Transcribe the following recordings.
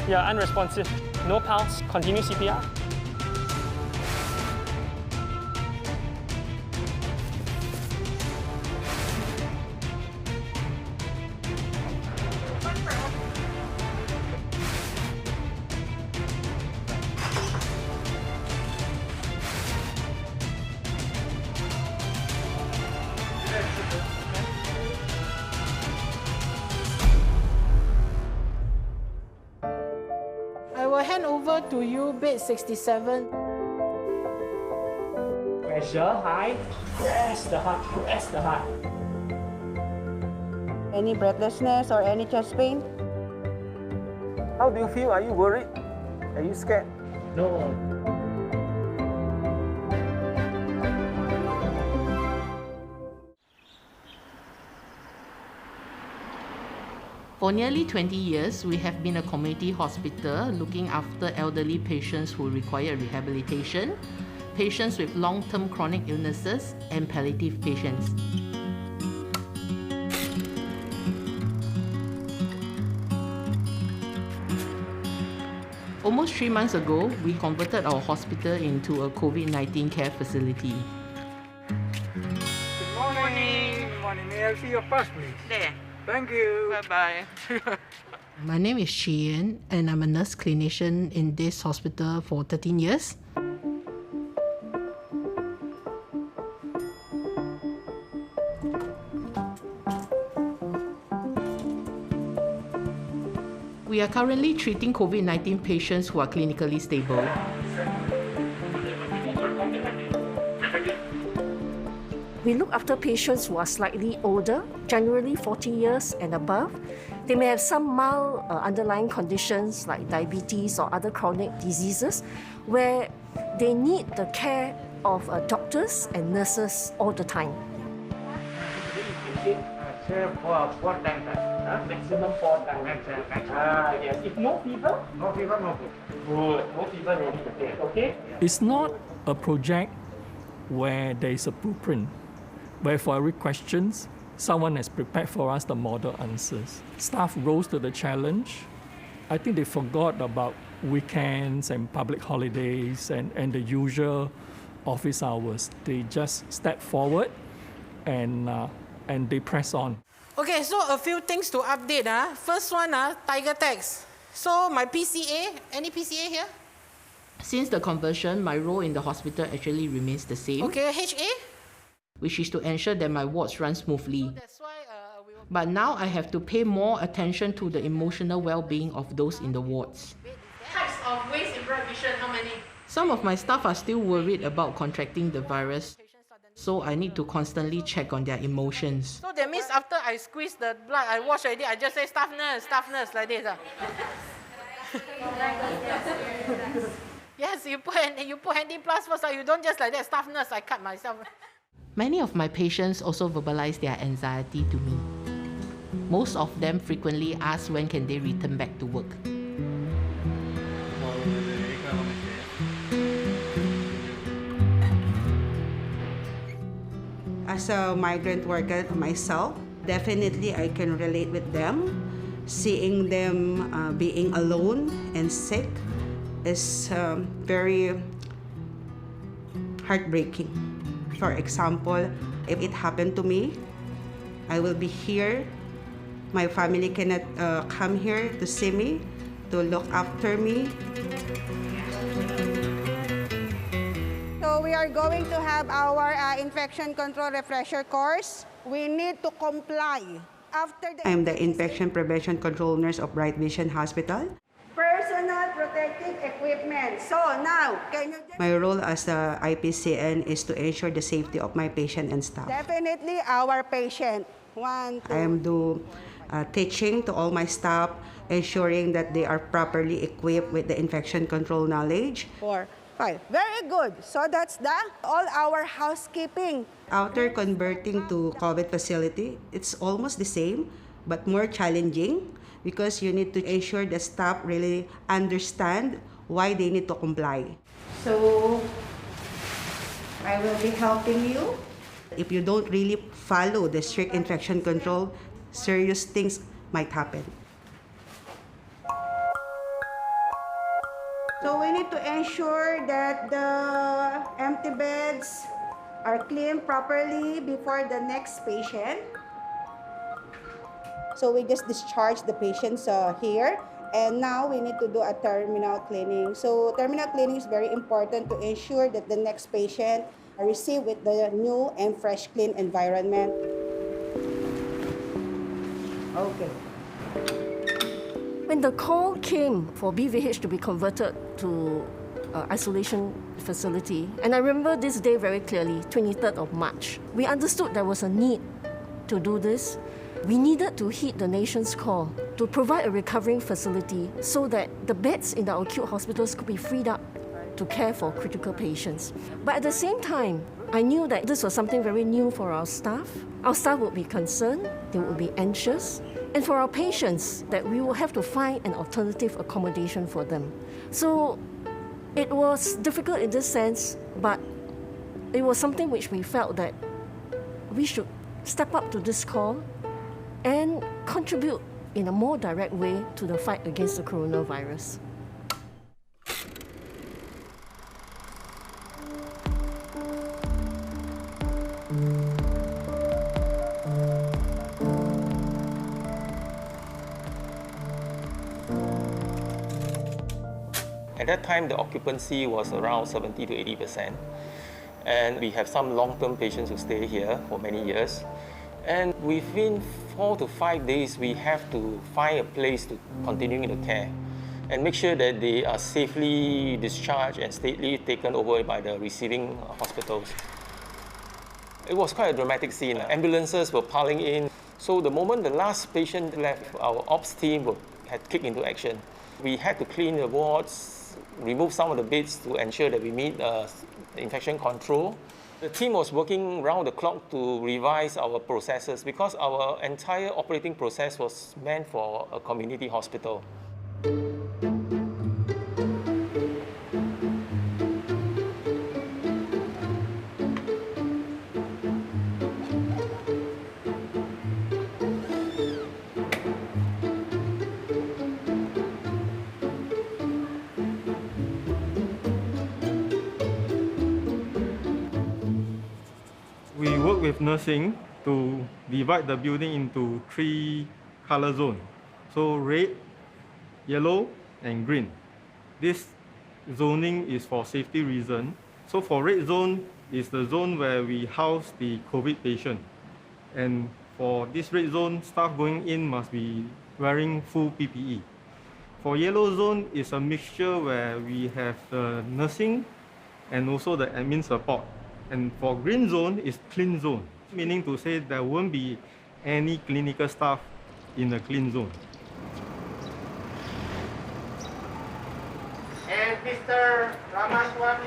You're unresponsive. No pulse. Continue CPR. I will hand over to you, bed 67. Pressure high. Press the heart. Press the heart. Any breathlessness or any chest pain? How do you feel? Are you worried? Are you scared? No. For nearly 20 years, we have been a community hospital looking after elderly patients who require rehabilitation, patients with long-term chronic illnesses, and palliative patients. Almost 3 months ago, we converted our hospital into a COVID-19 care facility. Good morning. Good morning. May I see your pass, please? There. Thank you. Bye-bye. My name is Chien, and I'm a nurse clinician in this hospital for 13 years. We are currently treating COVID-19 patients who are clinically stable. We look after patients who are slightly older, generally 40 years and above. They may have some mild underlying conditions like diabetes or other chronic diseases where they need the care of doctors and nurses all the time. Maximum 4 times. Yes. If no fever? No fever, no fever. Good. No fever, ready to take. Okay? It's not a project where there is a blueprint, where for every question, someone has prepared for us the model answers. Staff rose to the challenge. I think they forgot about weekends and public holidays and the usual office hours. They just step forward and they press on. Okay, so a few things to update. First one, Tiger Tags. So my PCA, any PCA here? Since the conversion, my role in the hospital actually remains the same, Okay, HA? which is to ensure that my wards run smoothly. That's why we will... But now I have to pay more attention to the emotional well-being of those in the wards. Types of waste in bright vision, how many? Some of my staff are still worried about contracting the virus, so I need to constantly check on their emotions. So that means after I squeeze the blood, I wash already, I just say staff nurse, like this. Yes, you put handy plus first, you don't just like that, staff nurse, I cut myself. Many of my patients also verbalize their anxiety to me. Most of them frequently ask when can they return back to work. As a migrant worker myself, definitely I can relate with them. Seeing them being alone and sick is very heartbreaking. For example, if it happened to me, I will be here. My family cannot come here to see me, to look after me. So we are going to have our infection control refresher course. We need to comply. I'm the infection prevention control nurse of Bright Vision Hospital. Personal protective equipment. So now, can you... My role as the IPCN is to ensure the safety of my patient and staff. Definitely our patient. 1, 2. I am teaching to all my staff, ensuring that they are properly equipped with the infection control knowledge. 4, 5. Very good. So that's all our housekeeping. After converting to COVID facility, it's almost the same, but more challenging because you need to ensure the staff really understand why they need to comply. So I will be helping you. If you don't really follow the strict infection control, serious things might happen. So we need to ensure that the empty beds are cleaned properly before the next patient. So we just discharge the patients here, and now we need to do a terminal cleaning. So terminal cleaning is very important to ensure that the next patient receive with the new and fresh clean environment. Okay. When the call came for BVH to be converted to isolation facility, and I remember this day very clearly, 23rd of March, we understood there was a need to do this. We needed to heed the nation's call to provide a recovering facility so that the beds in the acute hospitals could be freed up to care for critical patients. But at the same time, I knew that this was something very new for our staff. Our staff would be concerned, they would be anxious, and for our patients, that we will have to find an alternative accommodation for them. So it was difficult in this sense, but it was something which we felt that we should step up to this call and contribute in a more direct way to the fight against the coronavirus. At that time, the occupancy was around 70 to 80%. And we have some long-term patients who stay here for many years. And within 4 to 5 days, we have to find a place to continue the care and make sure that they are safely discharged and safely taken over by the receiving hospitals. It was quite a dramatic scene. Ambulances were piling in. So the moment the last patient left, our ops team had kicked into action. We had to clean the wards, remove some of the beds to ensure that we meet infection control. The team was working round the clock to revise our processes because our entire operating process was meant for a community hospital. We work with nursing to divide the building into 3 color zones. So red, yellow, and green. This zoning is for safety reasons. So for red zone is the zone where we house the COVID patient. And for this red zone, staff going in must be wearing full PPE. For yellow zone is a mixture where we have the nursing and also the admin support. And for green zone is clean zone, meaning to say there won't be any clinical staff in the clean zone. And Mr. Ramaswamy.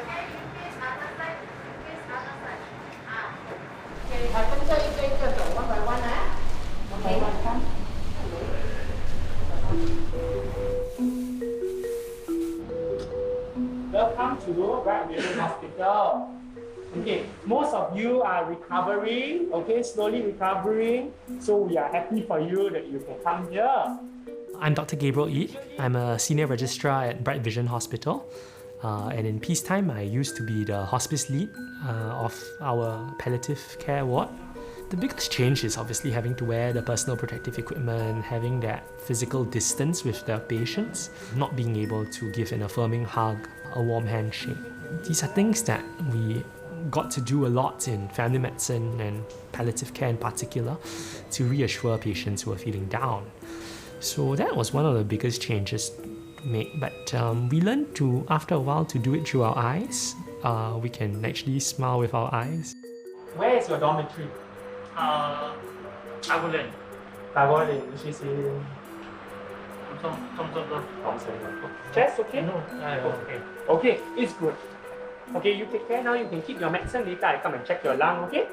One by one, One by one, come. Welcome to Bright Vision Hospital. Okay, most of you are recovering, okay, slowly recovering. So we are happy for you that you can come here. I'm Dr. Gabriel Yi. I'm a senior registrar at Bright Vision Hospital. And in peacetime, I used to be the hospice lead of our palliative care ward. The biggest change is obviously having to wear the personal protective equipment, having that physical distance with the patients, not being able to give an affirming hug, a warm handshake. These are things that we got to do a lot in family medicine and palliative care in particular to reassure patients who are feeling down. So that was one of the biggest changes to make, but we learned to, after a while, to do it through our eyes. We can actually smile with our eyes. Where is your dormitory? Heartland. Heartland, which is in... Chest, okay? No. Okay. Okay, it's good. Okay, you take care now. You can keep your medicine later. I come and check your lung, okay?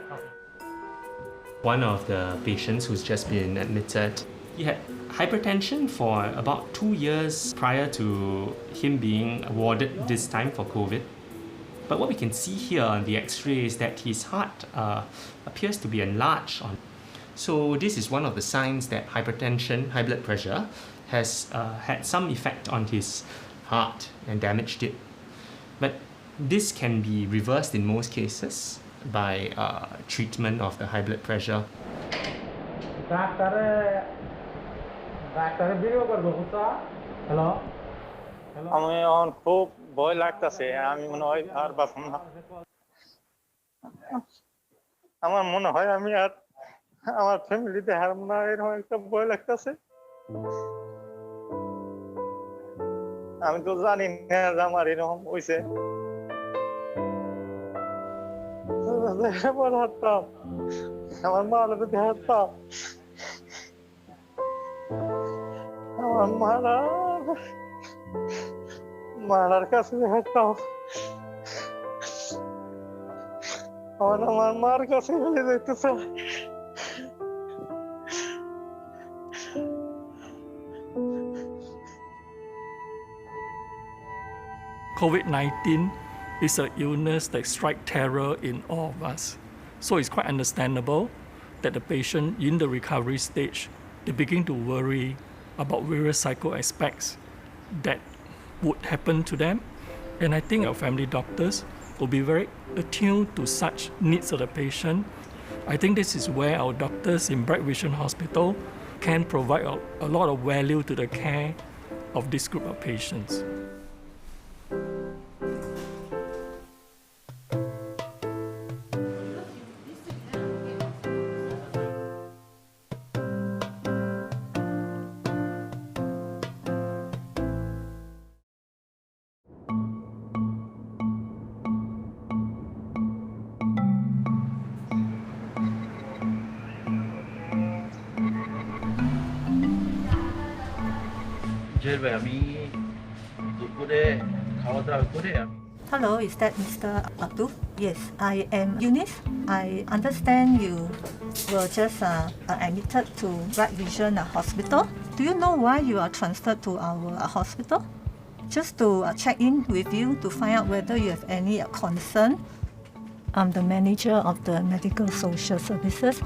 One of the patients who's just been admitted, he had hypertension for about 2 years prior to him being warded this time for COVID. But what we can see here on the X-ray is that his heart appears to be enlarged. So this is one of the signs that hypertension, high blood pressure, has had some effect on his heart and damaged it. But this can be reversed in most cases by treatment of the high blood pressure. Hello? আমি এখন খুব ভয় লাগতেছে, আমি মনে হয় আর বাঁচব না। আমার মনে হয় আমি আর আমার ফ্যামিলিতে হারব না, এরকম একটা ভয় লাগতেছে। আমি তো জানি না যে আমার এরকম হয়েছে। আমার মার প্রতি হাঁটতাম, আমার মারার কাছে হাঁটতাম, আমার মার কাছে চলে যেতেছে। COVID-19 is an illness that strikes terror in all of us. So it's quite understandable that the patient in the recovery stage, they begin to worry about various psycho aspects that would happen to them. And I think our family doctors will be very attuned to such needs of the patient. I think this is where our doctors in Bright Vision Hospital can provide a lot of value to the care of this group of patients. Hello, is that Mr. Abdul? Yes, I am Eunice. I understand you were just admitted to Bright Vision Hospital. Do you know why you are transferred to our hospital? Just to check in with you to find out whether you have any concern. I'm the manager of the Medical Social Services.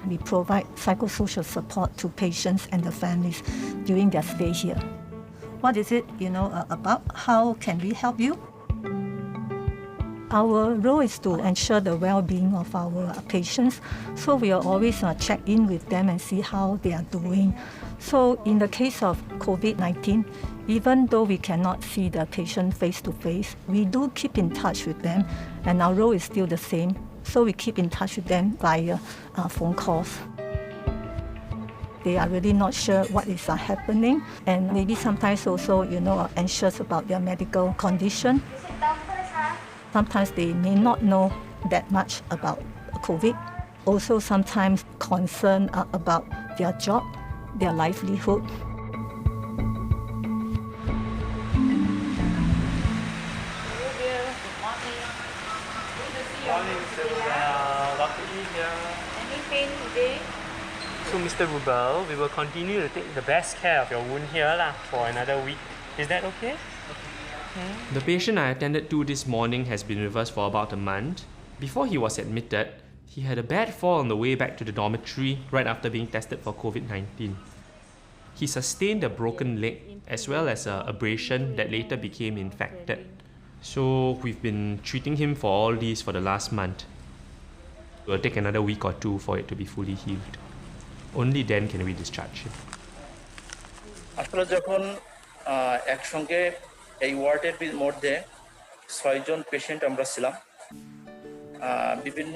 We provide psychosocial support to patients and the families during their stay here. What is it, about? How can we help you? Our role is to ensure the well-being of our patients, so we are always check in with them and see how they are doing. So in the case of COVID-19, even though we cannot see the patient face-to-face, we do keep in touch with them, and our role is still the same. So we keep in touch with them via phone calls. They are really not sure what is happening, and maybe sometimes also, anxious about their medical condition. Sometimes they may not know that much about COVID. Also sometimes concerned about their job, their livelihood. Any pain today? So Mr. Rubel, we will continue to take the best care of your wound here for another week. Is that okay? The patient I attended to this morning has been with us for about a month. Before he was admitted, he had a bad fall on the way back to the dormitory right after being tested for COVID-19. He sustained a broken leg as well as an abrasion that later became infected. So we've been treating him for all these for the last month. It will take another week or two for it to be fully healed. Only then can we discharge him. আসলে যখন একসঙ্গে এই ওয়ার্ডের মধ্যে 6 জন patient আমরা ছিলাম, বিভিন্ন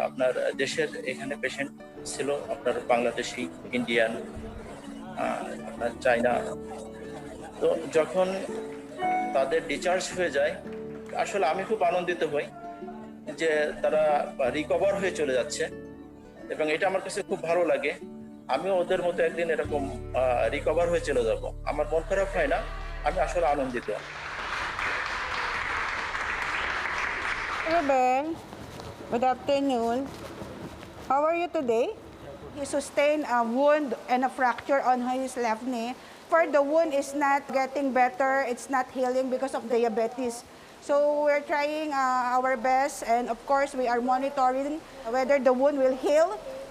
আপনার দেশের এখানে পেশেন্ট ছিল, আপনার বাংলাদেশি, ইন্ডিয়ান, আপনার চায়না। তো যখন তাদের ডিসচার্জ হয়ে যায়, আসলে আমি খুব আনন্দিত হই যে তারা রিকভার হয়ে চলে যাচ্ছে, এবং এটা আমার কাছে খুব ভালো লাগে। আমিও ওদের মতো একদিন এরকম রিকভার হয়ে চলে যাব। আমার মন খারাপ হয় না, আমি আসলে আনন্দিত। Ruben, good afternoon. How are you today? He sustained a wound and a fracture on his left knee. For the wound is not getting better, it's not healing because of diabetes. So we're trying our best, and of course we are monitoring whether the wound will heal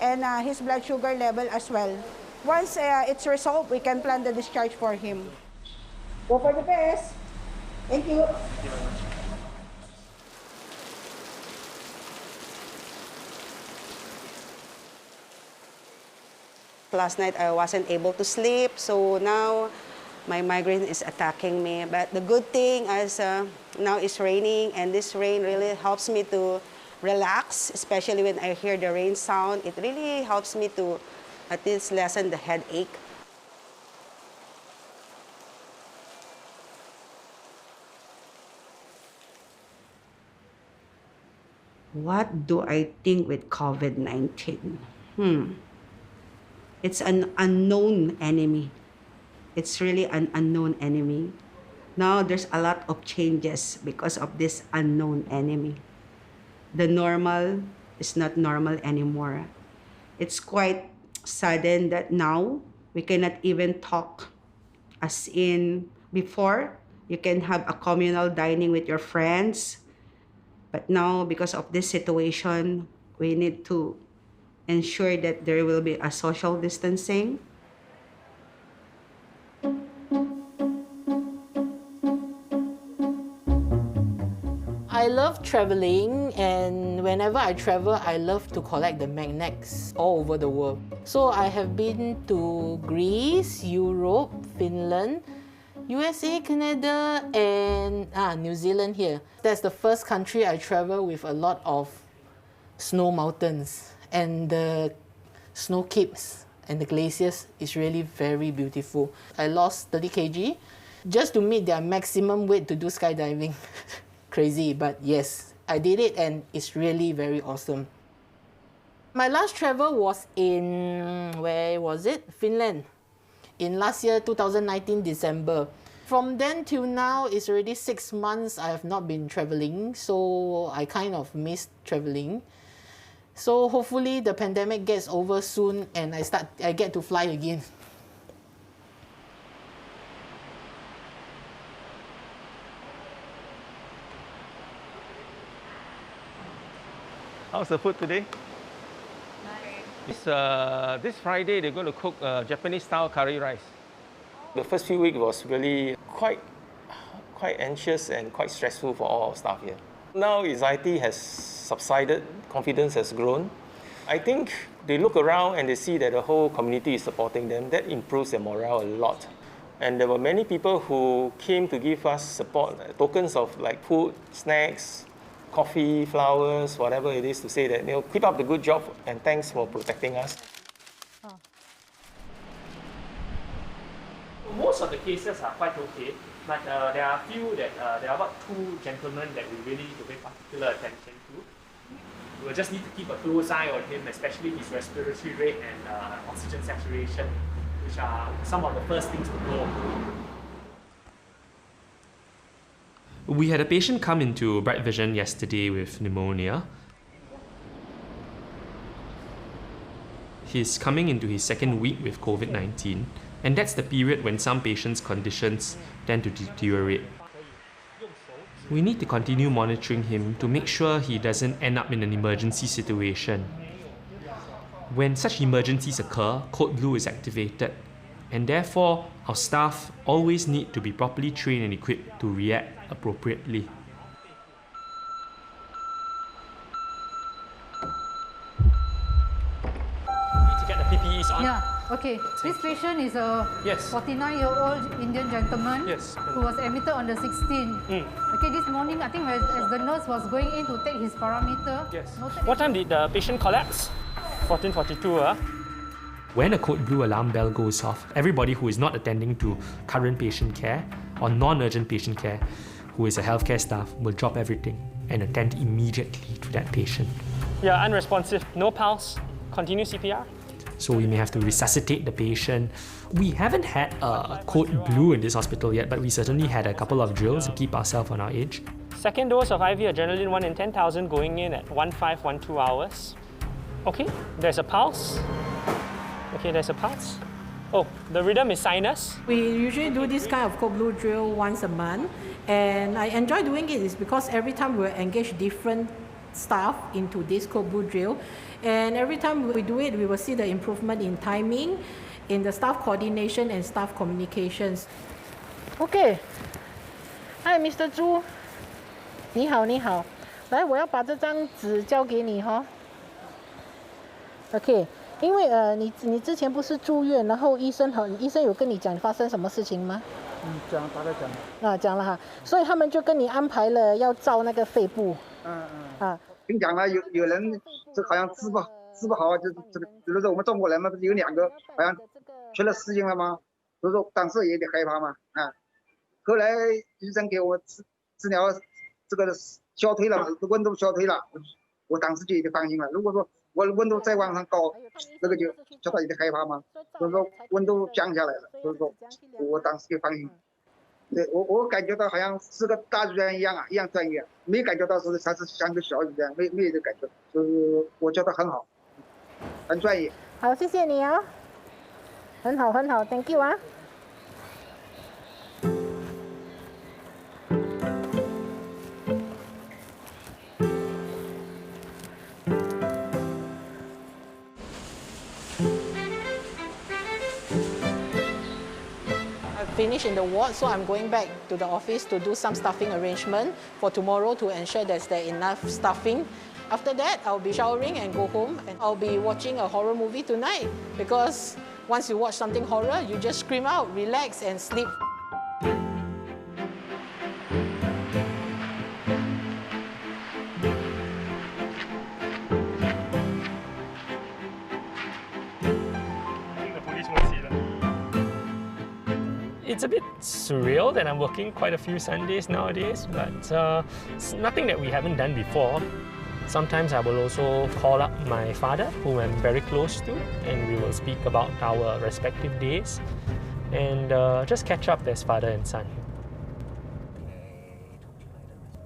and his blood sugar level as well. Once it's resolved, we can plan the discharge for him. Go for the best. Thank you. Thank you very much. Last night I wasn't able to sleep, so now my migraine is attacking me. But the good thing is now it's raining, and this rain really helps me to relax, especially when I hear the rain sound. It really helps me to at least lessen the headache. What do I think with COVID-19? It's an unknown enemy. It's really an unknown enemy. Now there's a lot of changes because of this unknown enemy. The normal is not normal anymore. It's quite sudden that now we cannot even talk as in before. You can have a communal dining with your friends. But now, because of this situation, we need to ensure that there will be a social distancing. I love traveling, and whenever I travel, I love to collect the magnets all over the world. So I have been to Greece, Europe, Finland, USA, Canada, and New Zealand here. That's the first country I travel with a lot of snow mountains, and the snow caps and the glaciers is really very beautiful. I lost 30 kg just to meet their maximum weight to do skydiving. Crazy, but yes, I did it, and it's really very awesome. My last travel was in, where was it? Finland. In last year, 2019, December. From then till now, it's already 6 months I have not been traveling, so I kind of missed traveling. So hopefully the pandemic gets over soon and I get to fly again. How's the food today? This Friday, they're going to cook Japanese-style curry rice. The first few weeks was really quite anxious and quite stressful for all our staff here. Now anxiety has subsided, confidence has grown. I think they look around and they see that the whole community is supporting them. That improves their morale a lot. And there were many people who came to give us support, tokens of like food, snacks, coffee, flowers, whatever it is, to say that, keep up the good job and thanks for protecting us. Most of the cases are quite okay, but there are a few that there are about 2 gentlemen that we really need to pay particular attention to. We will just need to keep a close eye on him, especially his respiratory rate and oxygen saturation, which are some of the first things to know. We had a patient come into Bright Vision yesterday with pneumonia. He's coming into his 2nd week with COVID-19, and that's the period when some patients' conditions tend to deteriorate. We need to continue monitoring him to make sure he doesn't end up in an emergency situation. When such emergencies occur, Code Blue is activated, and therefore our staff always need to be properly trained and equipped to react appropriately. To get the PPEs on. Yeah, okay. This patient is a 49-year-old Indian gentleman who was admitted on the 16th. Okay, this morning, I think as the nurse was going in to take his parameter. What time did the patient collapse? 14:42. When a Code Blue alarm bell goes off, everybody who is not attending to current patient care or non-urgent patient care, who is a healthcare staff, will drop everything and attend immediately to that patient. Yeah, unresponsive, no pulse, continue CPR. So we may have to resuscitate the patient. We haven't had a Code Blue in this hospital yet, but we certainly had a couple of drills to keep ourselves on our edge. Second dose of IV adrenaline, 1 in 10,000, going in at 1512 hours. Okay, there's a pulse. Okay, there's a pulse. Oh, the rhythm is sinus. We usually do this kind of Code Blue drill once a month, and I enjoy doing it is because every time we engage different staff into this Code Blue drill, and every time we do it, we will see the improvement in timing, in the staff coordination and staff communications. OK。嗨，Mr. 朱，你好，你好。来，我要把这张纸交给你哈。OK， 因为你之前不是住院，然后医生有跟你讲发生什么事情吗？大概讲。讲了哈，所以他们就跟你安排了要照那个肺部。听讲了，有人这好像治不好，就是这个，比如说我们中国人嘛，不是有2个好像缺了适应了吗？所以说当时也有点害怕嘛，后来医生给我治疗，这个消退了，温度消退了，我当时就有点放心了。如果说我温度再往上高，那个就叫他有点害怕嘛。所以说温度降下来了，所以说我当时就放心。对我感觉到好像是个大医院一样专业，没感觉到是它是像个小医院，没有这感觉，就是我觉得很好，很专业。好，谢谢你啊，很好，Thank you 啊。Finish in the ward, so I'm going back to the office to do some staffing arrangement for tomorrow to ensure there's enough staffing. After that, I'll be showering and go home, and I'll be watching a horror movie tonight because once you watch something horror, you just scream out, relax and sleep. It's a bit surreal that I'm working quite a few Sundays nowadays, but it's nothing that we haven't done before. Sometimes I will also call up my father, who I'm very close to, and we will speak about our respective days and just catch up as father and son.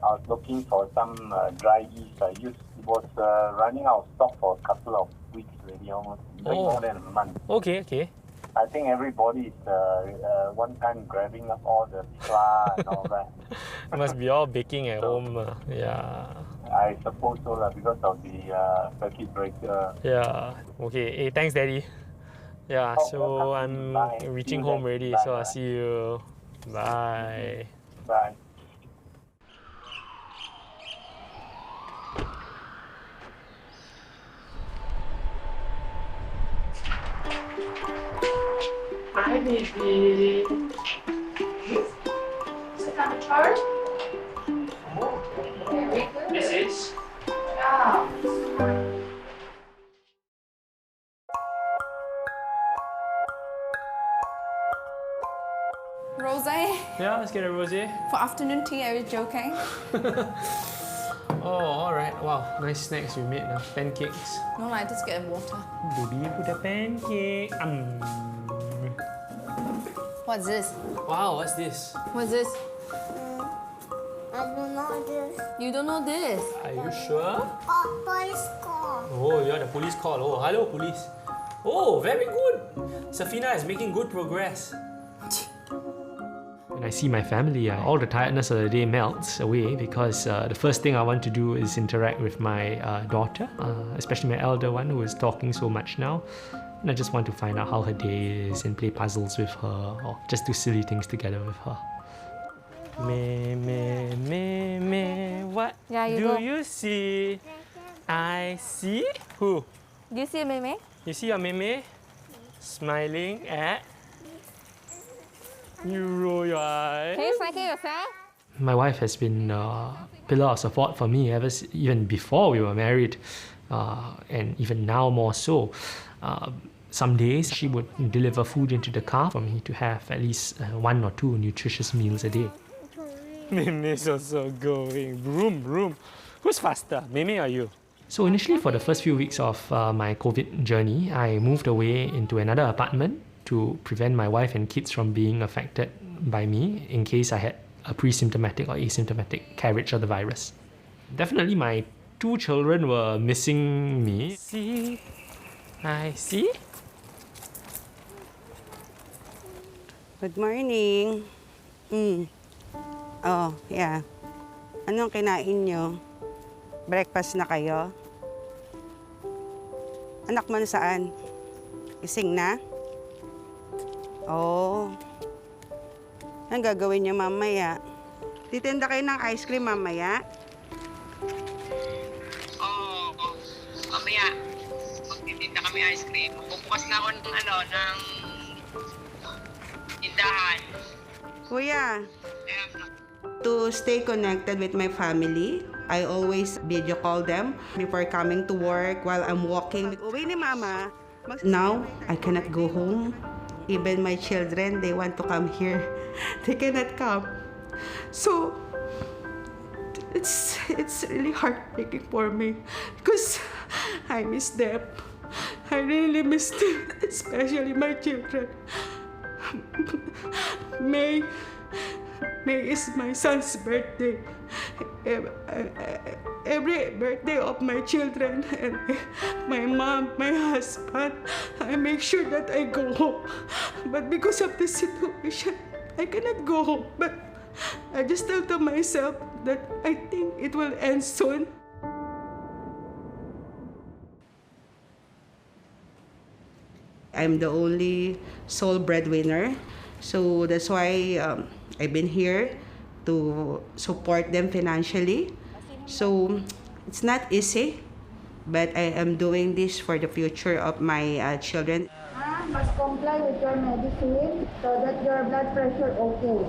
I was looking for some dry yeast. It was running out of stock for a couple of weeks already, almost more than a month. Okay. I think everybody is one time grabbing up all the flour and all that. Must be all baking at home. Yeah. I suppose so, because of the circuit breaker. Yeah. Okay. Hey, thanks, Daddy. Yeah. So I'm reaching home already. So I'll see you. Bye. Bye. Hi, baby. Sit on the chart. Very good. This is? Yeah. Rosé. Yeah, let's get a rosé. For afternoon tea, I was joking. Oh, alright. Wow, nice snacks we made. Pancakes. No, I just get water. Baby, put a pancake. What's this? Wow, what's this? What's this? I don't know this. You don't know this? Are you sure? Police call. Oh, you're the police call. Oh, hello, police. Oh, very good. Safina is making good progress. When I see my family, all the tiredness of the day melts away because the first thing I want to do is interact with my daughter, especially my elder one who is talking so much now. And I just want to find out how her day is and play puzzles with her or just do silly things together with her. Me, what do you see? I see who? Do you see a meme? You see your meme smiling at? You roll your eyes. Can you smack it yourself? My wife has been a pillar of support for me even before we were married, and even now more so. Some days she would deliver food into the car for me to have at least 1 or 2 nutritious meals a day. Meme's also going. Vroom. Who's faster, Meme or you? So initially for the first few weeks of my COVID journey, I moved away into another apartment to prevent my wife and kids from being affected by me in case I had a pre-symptomatic or asymptomatic carriage of the virus. Definitely my 2 children were missing me. See? I see. Good morning. Oh, yeah. Anong kinain nyo? Breakfast na kayo? Anak mo saan? Gising na? Oh. Ang gagawin niyo mamaya? Titinda kayo ng ice cream mamaya? Oo, mamaya. Magtitinda kami ice cream. Bubukas na ako ng tindahan. Kuya, to stay connected with my family, I always video call them before coming to work while I'm walking. Uwi ni Mama. Now, I cannot go home. Even my children, they want to come here. They cannot come. So, it's really heartbreaking for me because I miss them. I really miss them, especially my children. May is my son's birthday. Every birthday of my children and my mom, my husband, I make sure that I go home. But because of this situation, I cannot go home. But I just tell to myself that I think it will end soon. I'm the only sole breadwinner, so that's why I've been here to support them financially. So it's not easy, but I am doing this for the future of my children. Must comply with your medicine so that your blood pressure okay.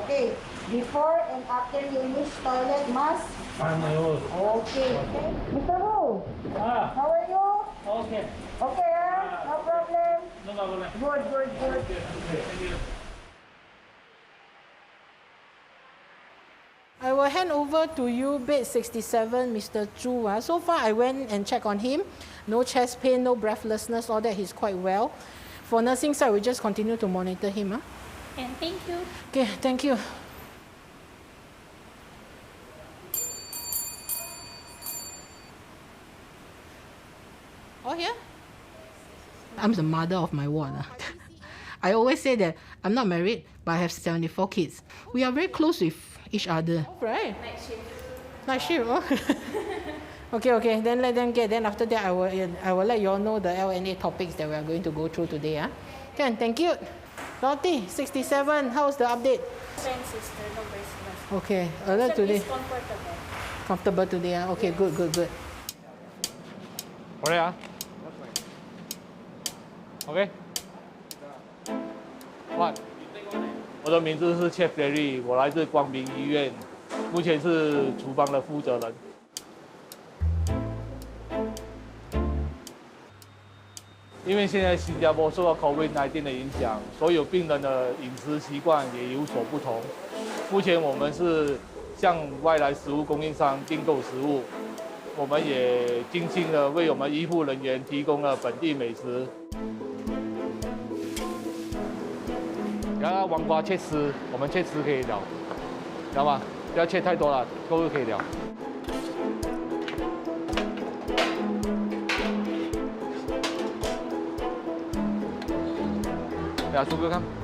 Okay. Before and after you use toilet mask. Okay. Mr. Wu, how are you? Okay. Okay, no problem. No problem. Good. I will hand over to you bed 67, Mr. Zhu. So far, I went and checked on him. No chest pain, no breathlessness, all that. He's quite well. For nursing side, we just continue to monitor him. And thank you. Okay, thank you. Oh, yeah? I'm the mother of my ward. I always say that I'm not married, but I have 74 kids. We are very close with each other. Right. Night shift. Oh. Okay. Then let them get. Then after that, I will let you all know the LNA topics that we are going to go through today. Okay, thank you. Dorothy, 67. How's the update? Same sister, no bracelets. Okay, alert today. It's comfortable. Comfortable today. Okay, good. Okay. OK。One。我的名字是 Chef Larry， 我来自光明医院，目前是厨房的负责人。因为现在新加坡受到 COVID-19 的影响，所有病人的饮食习惯也有所不同。目前我们是向外来食物供应商订购食物，我们也精心的为我们医护人员提供了本地美食。然后黄瓜切丝，我们切丝可以了，知道吗？不要切太多了，够就可以了。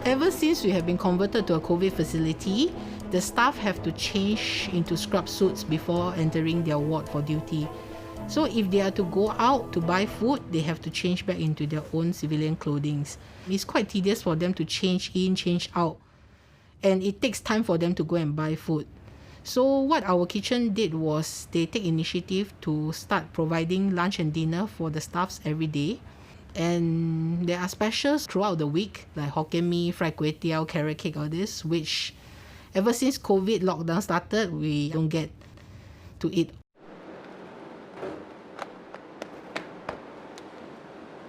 Ever since we have been converted to a COVID facility, the staff have to change into scrub suits before entering their ward for duty. So if they are to go out to buy food, they have to change back into their own civilian clothing. It's quite tedious for them to change in, change out. And it takes time for them to go and buy food. So what our kitchen did was they take initiative to start providing lunch and dinner for the staffs every day. And there are specials throughout the week, like Hokkien mee, fried kway teow, carrot cake, all this, which ever since COVID lockdown started, we don't get to eat.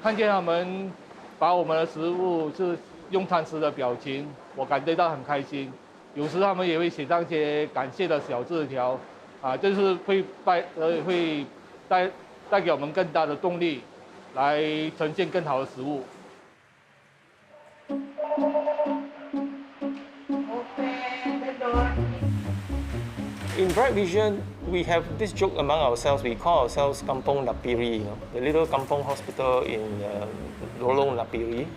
看见他们把我们的食物是用餐时的表情，我感觉到很开心。有时他们也会写上一些感谢的小字条，就是会带给我们更大的动力。 来呈现更好的食物。In Bright Vision, we have this joke among ourselves. We call ourselves Kampong Napiri, the little kampong hospital in Lorong Napiri.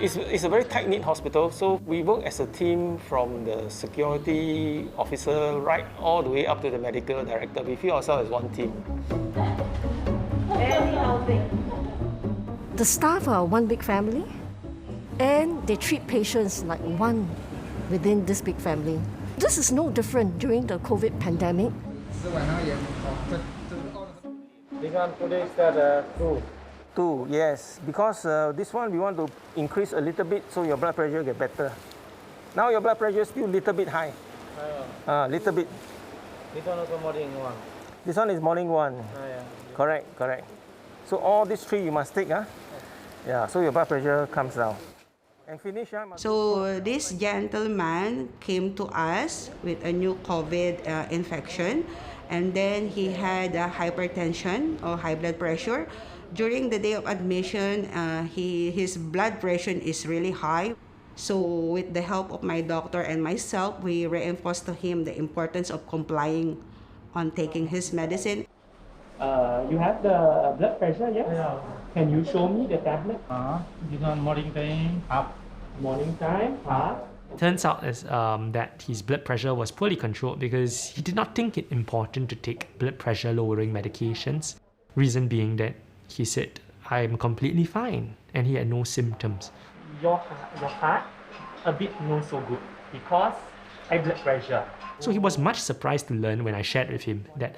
It's a very tight-knit hospital, so we work as a team from the security officer right all the way up to the medical director. We feel ourselves as one team. The staff are one big family? and they treat patients like one within this big family. This is no different during the COVID pandemic. This one today is that 2. 2, yes. Because this one we want to increase a little bit so your blood pressure get better. Now your blood pressure is still a little bit high. Little bit. This one also morning 1. This one is morning 1. Yeah. Correct, correct. So all these 3 you must take, Yeah, so your blood pressure comes down. And finish, So this gentleman came to us with a new COVID infection, and then he had hypertension or high blood pressure. During the day of admission, his blood pressure is really high. So with the help of my doctor and myself, we reinforced to him the importance of complying on taking his medicine. You have the blood pressure, yes? Yeah. Can you show me the tablet? This one morning time, half. Morning time, half. Turns out that his blood pressure was poorly controlled because he did not think it important to take blood pressure lowering medications. Reason being that he said, "I'm completely fine," and he had no symptoms. Your heart a bit not so good because high blood pressure. So he was much surprised to learn when I shared with him that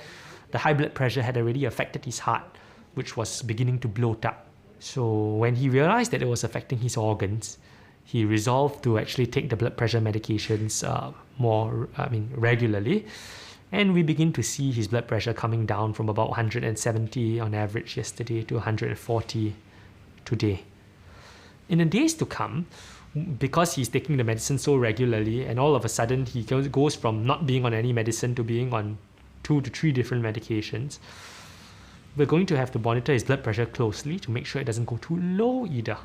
the high blood pressure had already affected his heart, which was beginning to bloat up. So when he realized that it was affecting his organs, he resolved to actually take the blood pressure medications regularly. And we begin to see his blood pressure coming down from about 170 on average yesterday to 140 today. In the days to come, because he's taking the medicine so regularly, and all of a sudden he goes from not being on any medicine to being on 2 to 3 different medications, we're going to have to monitor his blood pressure closely to make sure it doesn't go too low either.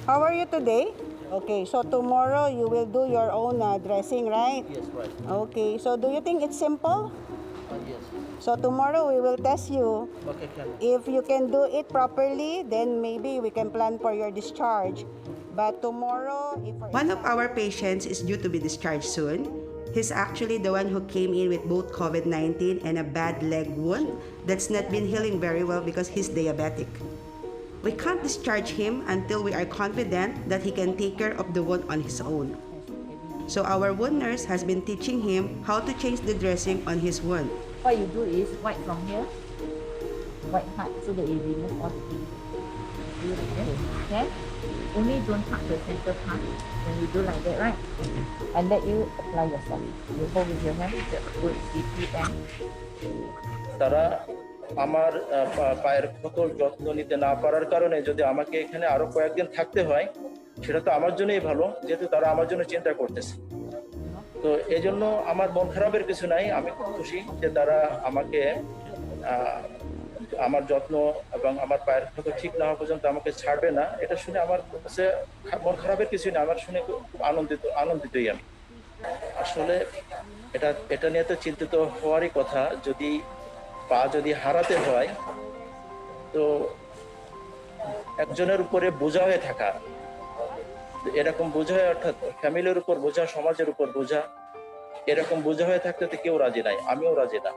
How are you today? Okay, so tomorrow you will do your own dressing, right? Yes, right. Okay, so do you think it's simple? Yes. So tomorrow we will test you. Okay, can. If you can do it properly, then maybe we can plan for your discharge. But tomorrow, one of our patients is due to be discharged soon. He's actually the one who came in with both COVID-19 and a bad leg wound that's not been healing very well because he's diabetic. We can't discharge him until we are confident that he can take care of the wound on his own. So our wound nurse has been teaching him how to change the dressing on his wound. What you do is wipe from here, wipe hard so that you remove all the things. Do like that, okay? Only don't touch the center part when you do like that, right? And let you apply yourself. You hold with your hand, that good BPM. তারা আমার পায়ের ক্ষতর যত্ন নিতে না পারার কারণে যদি আমাকে এখানে আরো কয়েকদিন থাকতে হয়, সেটা তো আমার জন্যই ভালো, যেহেতু তারা আমার জন্য চিন্তা করতেছে। তো এই জন্য আমার মন খারাপের কিছু নাই, আমি খুব খুশি যে তারা আমাকে আমার যত্ন এবং আমার পায়ের ক্ষত ঠিক না হওয়া পর্যন্ত আমাকে ছাড়বে না। এটা শুনে আমার কাছে মন খারাপের কিছু না, আমার শুনে খুব আনন্দিতই আমি। আসলে এটা নিয়ে তো চিন্তিত হওয়ারই কথা। যদি পা যদি হারাতে হয়, তো একজনের উপরে বোঝা হয়ে থাকা, এরকম বোঝা হয়ে, অর্থাৎ ফ্যামিলির উপর বোঝা, সমাজের উপর বোঝা, এরকম বোঝা হয়ে থাকতে তো কেউ রাজি নাই, আমিও রাজি না।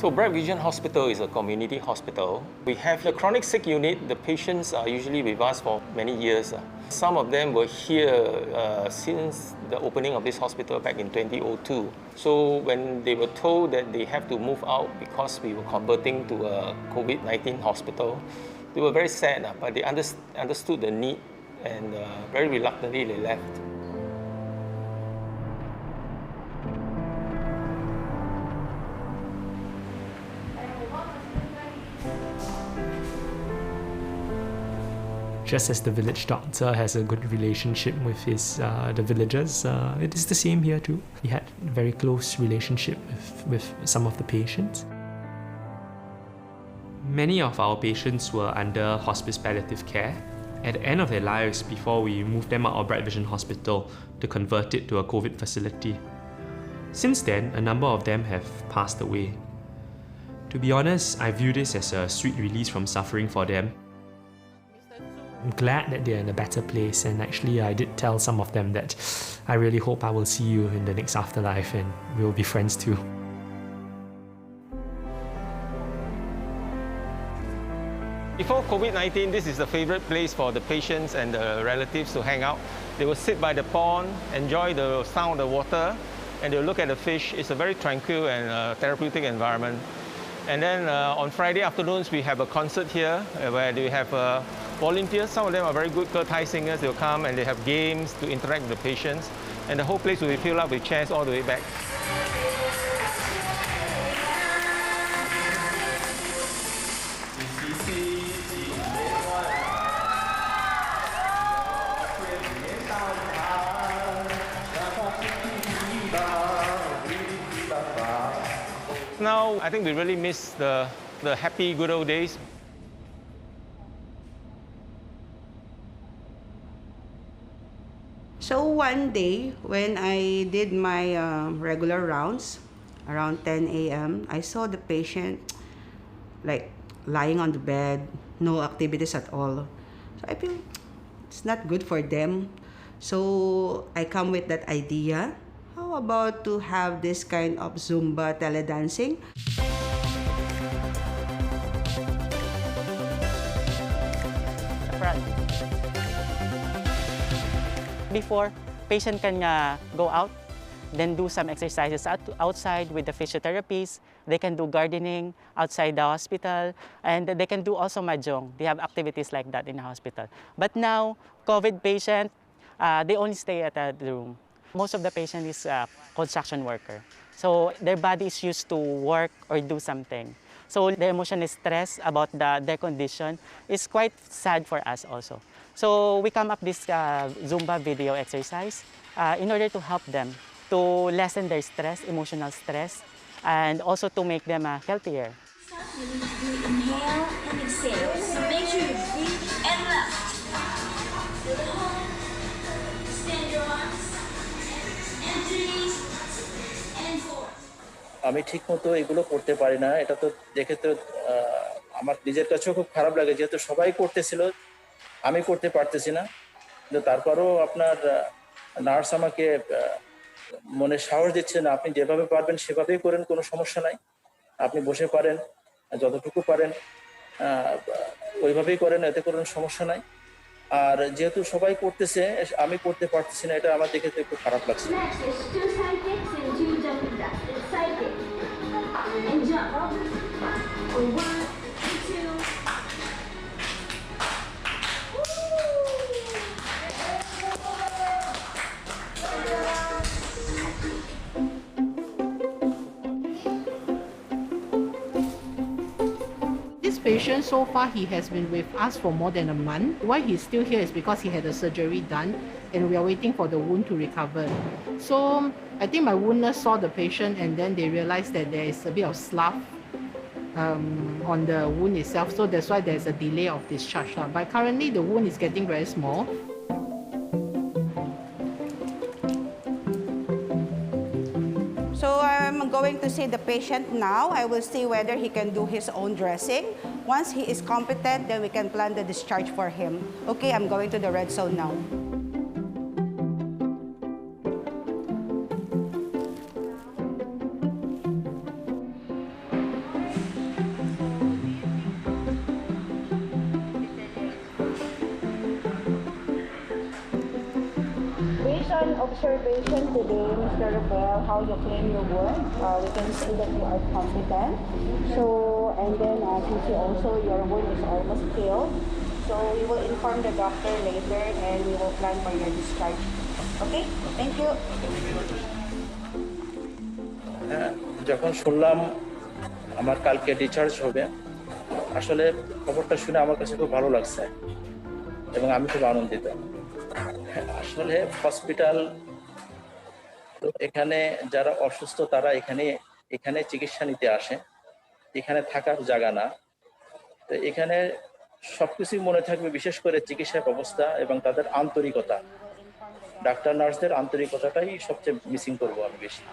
So Bright Vision Hospital is a community hospital. We have the chronic sick unit. The patients are usually with us for many years. Some of them were here since the opening of this hospital back in 2002. So when they were told that they have to move out because we were converting to a COVID-19 hospital, they were very sad, but they understood the need and very reluctantly they left. Just as the village doctor has a good relationship with the villagers, it is the same here too. He had a very close relationship with some of the patients. Many of our patients were under hospice palliative care at the end of their lives before we moved them out of Bright Vision Hospital to convert it to a COVID facility. Since then, a number of them have passed away. To be honest, I view this as a sweet release from suffering for them. I'm glad that they're in a better place, and actually I did tell some of them that I really hope I will see you in the next afterlife and we'll be friends too. Before COVID-19, this is the favorite place for the patients and the relatives to hang out. They will sit by the pond, enjoy the sound of the water, and they'll look at the fish. It's a very tranquil and therapeutic environment. And then on Friday afternoons, we have a concert here where they have volunteers. Some of them are very good Thai singers. They'll come and they have games to interact with the patients. And the whole place will be filled up with chairs all the way back. Now, I think we really miss the happy, good old days. So one day, when I did my regular rounds, around 10 a.m., I saw the patient like lying on the bed, no activities at all. So I feel it's not good for them. So I come with that idea. How about to have this kind of Zumba teledancing? Before, patient can go out, then do some exercises outside with the physiotherapists. They can do gardening outside the hospital, and they can do also mahjong. They have activities like that in the hospital. But now, COVID patient, they only stay at the room. Most of the patient is a construction worker. So their body is used to work or do something. So the emotional stress about their condition is quite sad for us also. So we come up this Zumba video exercise in order to help them to lessen their stress, emotional stress, and also to make them healthier. Inhale and exhale. So make sure you breathe and left. Feel the home. Extend your arms. And 3 and 4. আমি ঠিকমতো এগুলো করতে পারি না, এটা তো দেখে তো আমার নিজের কাছেও খুব খারাপ লাগে, যেহেতু সবাই করতেছিল, আমি করতে পারতেছি না। কিন্তু তারপরেও আপনার নার্স আমাকে মনে সাহস দিচ্ছেন, আপনি যেভাবে পারবেন সেভাবেই করেন, কোনো সমস্যা নাই, আপনি বসে পারেন, যতটুকু পারেন ওইভাবেই করেন, এতে কোনো সমস্যা নাই। আর যেহেতু সবাই করতেছে, আমি করতে পারতেছি না, এটা আমার দেখে তো একটু খারাপ লাগছে। This patient, so far, he has been with us for more than a month. Why he's still here is because he had a surgery done and we are waiting for the wound to recover. So I think my wound nurse saw the patient and then they realized that there is a bit of slough on the wound itself. So that's why there's a delay of discharge. But currently the wound is getting very small. So I'm going to see the patient now. I will see whether he can do his own dressing. Once he is competent, then we can plan the discharge for him. Okay, I'm going to the red zone now. Observation today, Mr. Rafael, how you claim your work. We can see that you are competent. So, and then as you see also, your wound is almost healed. So, we will inform the doctor later and we will plan for your discharge. Okay? Thank you. যখন শুনলাম আমার কালকে discharge হবে, আসলে খবরটা শুনে আমার কাছে খুব ভালো লাগছে এবং আমি খুব আনন্দিত। আসলে হসপিটাল, এখানে যারা অসুস্থ তারা এখানে চিকিৎসা নিতে আসে, এখানে থাকার জায়গা না। তো এখানে সবকিছুই মনে থাকবে, বিশেষ করে চিকিৎসা ব্যবস্থা এবং তাদের আন্তরিকতা। ডাক্তার নার্সদের আন্তরিকতাটাই সবচেয়ে মিসিং করবো আমি বেশি।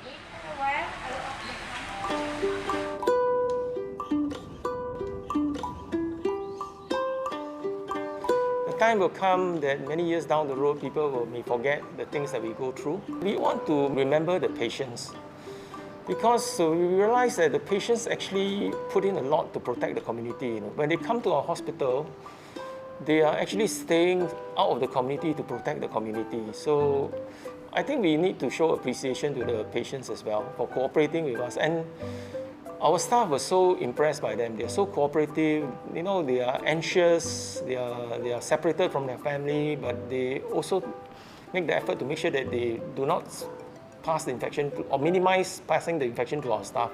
The time will come that many years down the road, people may forget the things that we go through. We want to remember the patients because we realize that the patients actually put in a lot to protect the community. When they come to our hospital, they are actually staying out of the community to protect the community. So I think we need to show appreciation to the patients as well for cooperating with us. And our staff was so impressed by them. They are so cooperative. They are anxious. They are separated from their family, but they also make the effort to make sure that they do not pass the infection or minimize passing the infection to our staff.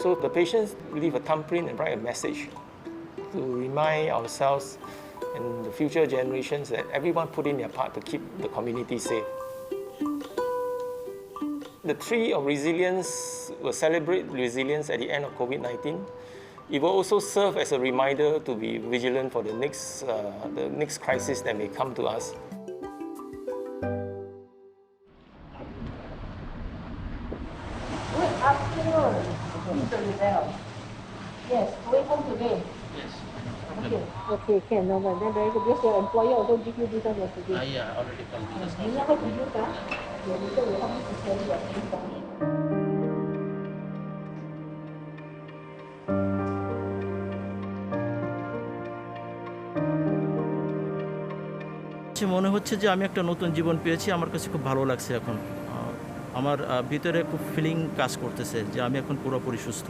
So the patients leave a thumbprint and write a message to remind ourselves and the future generations that everyone put in their part to keep the community safe. The Tree of Resilience will celebrate resilience at the end of COVID-19. It will also serve as a reminder to be vigilant for the next crisis that may come to us. Good afternoon, Mr. Rizal. Yes, going home today. Yes. Okay, can. No, then very good. Because your employer also give you this one yesterday. Yeah, already told me just You know how to use that? Your leader will help you to carry your things down. মনে হচ্ছে যে আমি একটা নতুন জীবন পেয়েছি, আমার কাছে খুব ভালো লাগছে এখন। আমার ভিতরে খুব ফিলিং কাজ করতেছে যে আমি এখন পুরোপুরি সুস্থ।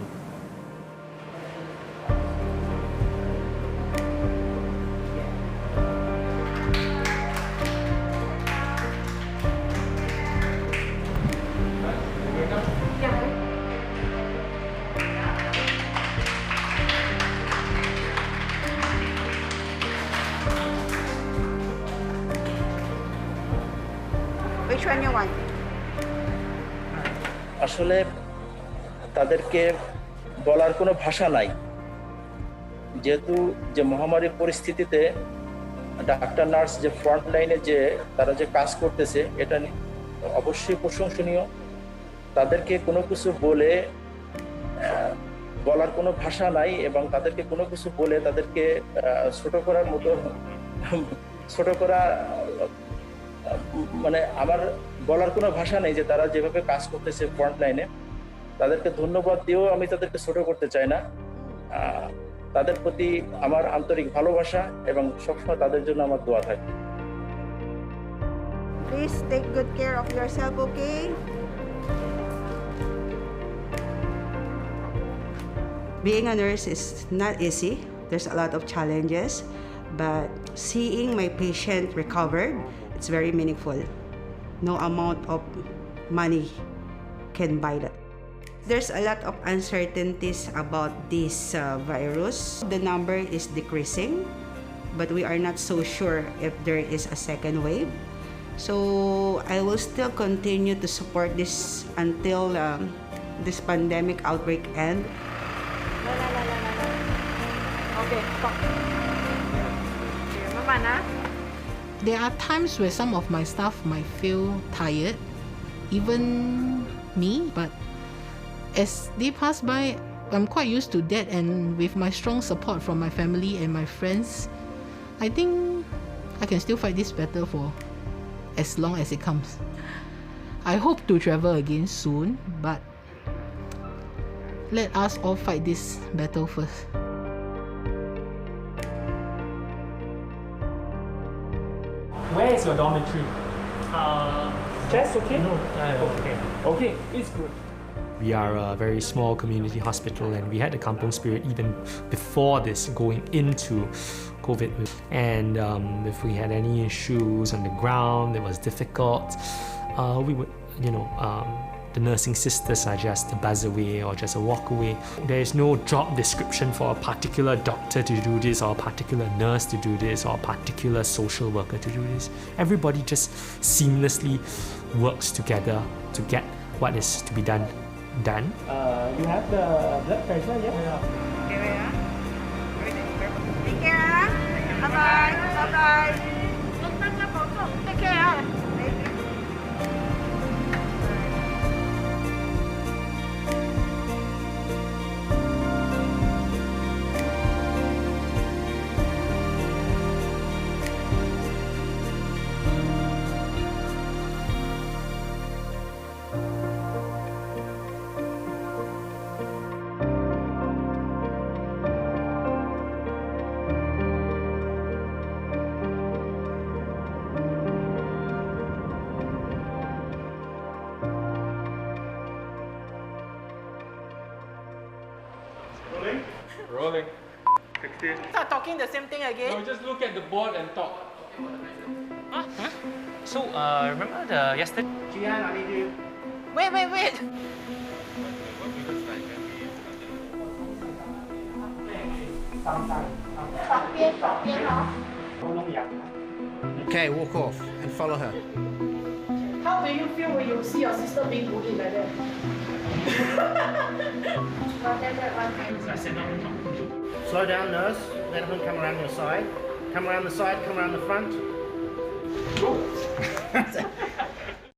Which one you want? আসলে তাদেরকে বলার কোনো ভাষা নাই, যেহেতু যে মহামারীর পরিস্থিতিতে ডাক্তার নার্স যে ফ্রন্ট লাইনে যে তারা যে কাজ করতেছে এটা অবশ্যই প্রশংসনীয়। তাদেরকে কোনো কিছু বলে বলার কোনো ভাষা নাই এবং তাদেরকে কোনো কিছু বলে তাদেরকে ছোট করার মতো ছোট করা মানে আমার বলার কোনো ভাষা নেই যে তারা যেভাবে কাজ করতেছে ফ্রন্ট লাইনে। তাদেরকে ধন্যবাদ দিয়েও আমি তাদেরকে ছোট করতে চাই না। তাদের প্রতি আমার আন্তরিক ভালোবাসা এবং সবসময় তাদের জন্য আমার দোয়া থাকে। Please take good care of yourself, okay? Being a nurse is not easy. There's a lot of challenges, but seeing my patient recovered, it's very meaningful. No amount of money can buy that. There's a lot of uncertainties about this virus. The number is decreasing, but we are not so sure if there is a second wave. So I will still continue to support this until this pandemic outbreak ends. Okay, stop. Mama, na? There are times where some of my staff might feel tired, even me, but as they pass by, I'm quite used to that, and with my strong support from my family and my friends, I think I can still fight this battle for as long as it comes. I hope to travel again soon, but let us all fight this battle first. Where is your dormitory? Just okay? No. Okay. Okay, it's good. We are a very small community hospital, and we had the kampong spirit even before this, going into COVID. And if we had any issues on the ground, it was difficult. We would, the nursing sisters are just a buzz away or just a walk away. There is no job description for a particular doctor to do this, or a particular nurse to do this, or a particular social worker to do this. Everybody just seamlessly works together to get what is to be done. You have the blood pressure, yeah? Okay, wait, Take care. Bye-bye. Bye-bye. Take care. Rolling? Rolling. 60. Start talking the same thing again. No, just look at the board and talk. Huh? So, remember the yesterday? Gian, I need you. Wait. Okay, walk off and follow her. How do you feel when you see your sister being bullied like that? Slow down, nurse. Let him come around your side. Come around the side, come around the front. Go.